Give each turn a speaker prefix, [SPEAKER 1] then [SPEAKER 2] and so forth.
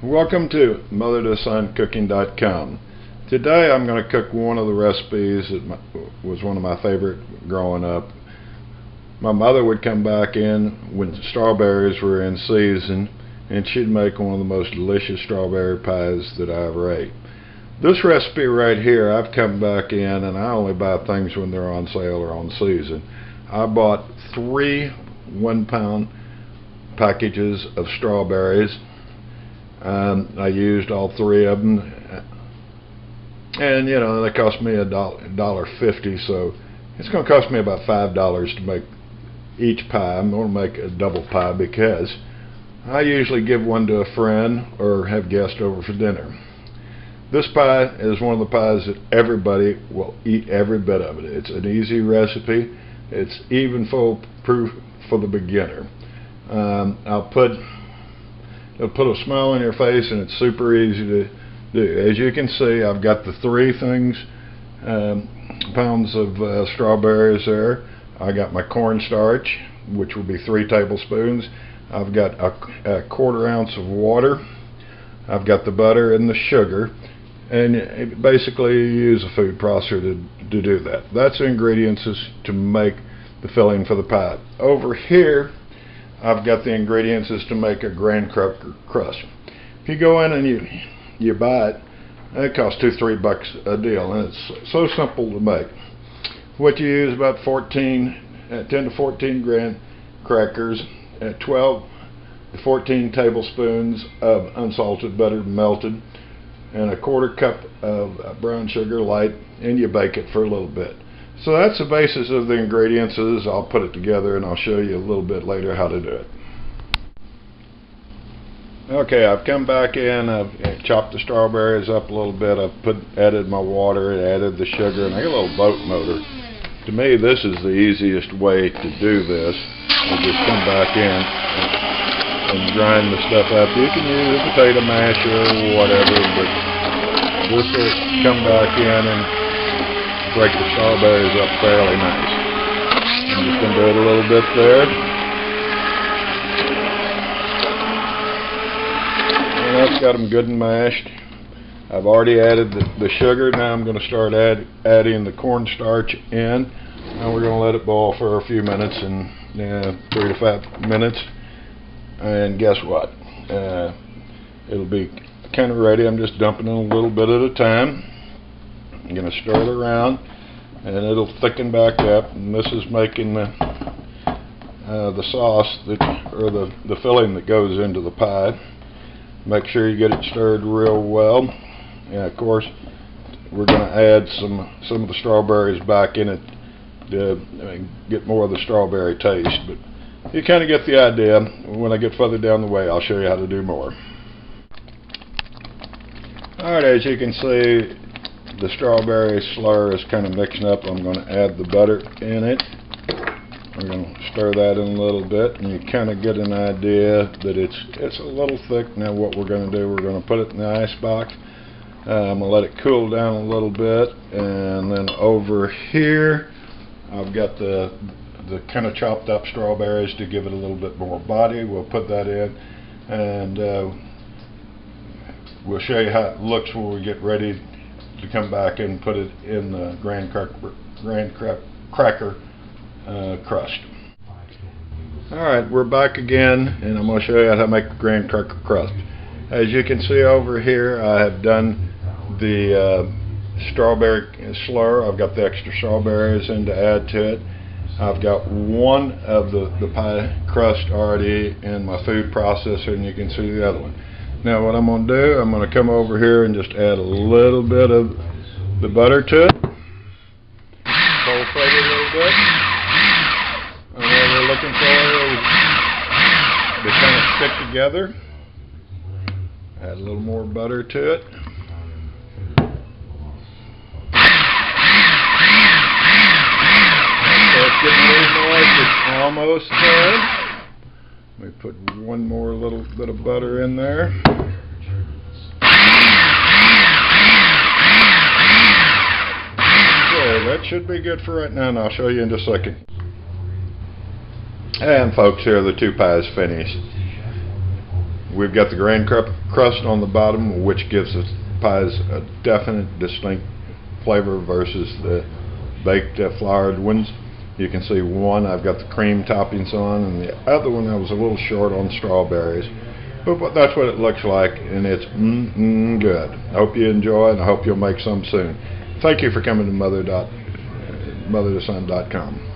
[SPEAKER 1] Welcome to mother-to-son-cooking.com. Today I'm going to cook one of the recipes that was one of my favorite growing up. My mother would come back in when strawberries were in season, and she'd make one of the most delicious strawberry pies that I ever ate. This recipe right here, I've come back in, and I only buy things when they're on sale or on season. I bought 3 1-pound packages of strawberries. I used all 3 of them, and you know, they cost me $1.50, so it's going to cost me about $5 to make each pie. I'm going to make a double pie because I usually give one to a friend or have guests over for dinner. This pie is one of the pies that everybody will eat every bit of it. It's an easy recipe. It's even foolproof for the beginner. It'll put a smile on your face, and it's super easy to do. As you can see, I've got the 3 pounds of strawberries there. I got my cornstarch, which will be 3 tablespoons. I've got a 1/4 ounce of water. I've got the butter and the sugar, and basically you use a food processor to do that. That's the ingredients to make the filling for the pie. Over here, I've got the ingredients to make a graham cracker crust. If you go in and you buy it, it costs $2-3 a deal, and it's so simple to make. What you use about 10 to 14 graham crackers, 12 to 14 tablespoons of unsalted butter melted, and a 1/4 cup of brown sugar light, and you bake it for a little bit. So that's the basis of the ingredients. I'll put it together and I'll show you a little bit later how to do it. Okay, I've come back in, I've chopped the strawberries up a little bit, I've added my water, added the sugar, and I got a little boat motor. To me, this is the easiest way to do this. I just come back in and grind the stuff up. You can use a potato masher or whatever, but this will come back in and break the strawberries up fairly nice. I'm just going to do it a little bit there. And that's got them good and mashed. I've already added the sugar. Now I'm going to start adding the cornstarch in. Now we're going to let it boil for a few minutes, and 3 to 5 minutes. And guess what? It'll be kind of ready. I'm just dumping it a little bit at a time. I'm going to stir it around, and it'll thicken back up. And this is making the sauce or the filling that goes into the pie. Make sure you get it stirred real well. And of course, we're going to add some of the strawberries back in it to get more of the strawberry taste. But you kind of get the idea. When I get further down the way, I'll show you how to do more. Alright, as you can see, the strawberry slur is kind of mixing up. I'm going to add the butter in it. I'm going to stir that in a little bit, and you kind of get an idea that it's a little thick. Now what we're going to do, we're going to put it in the ice box. I'm going to let it cool down a little bit, and then over here I've got the kind of chopped up strawberries to give it a little bit more body. We'll put that in, and we'll show you how it looks when we get ready to come back and put it in the graham cracker crust. Alright, we're back again, and I'm going to show you how to make the graham cracker crust. As you can see over here, I have done the strawberry slur. I've got the extra strawberries in to add to it. I've got one of the pie crust already in my food processor, and you can see the other one. Now what I'm going to do, I'm going to come over here and just add a little bit of the butter to it. Cold plate it a little bit. And what we're looking for is to kind of stick together. Add a little more butter to it. So it's getting a little moist. It's almost done. Let me put one more little bit of butter in there. Okay, that should be good for right now, and I'll show you in just a second. And folks, here are the 2 pies finished. We've got the grain crust on the bottom, which gives the pies a definite, distinct flavor versus the baked floured ones. You can see one I've got the cream toppings on, and the other one I was a little short on strawberries. But that's what it looks like, and it's good. I hope you enjoy, and I hope you'll make some soon. Thank you for coming to mother-to-son.com.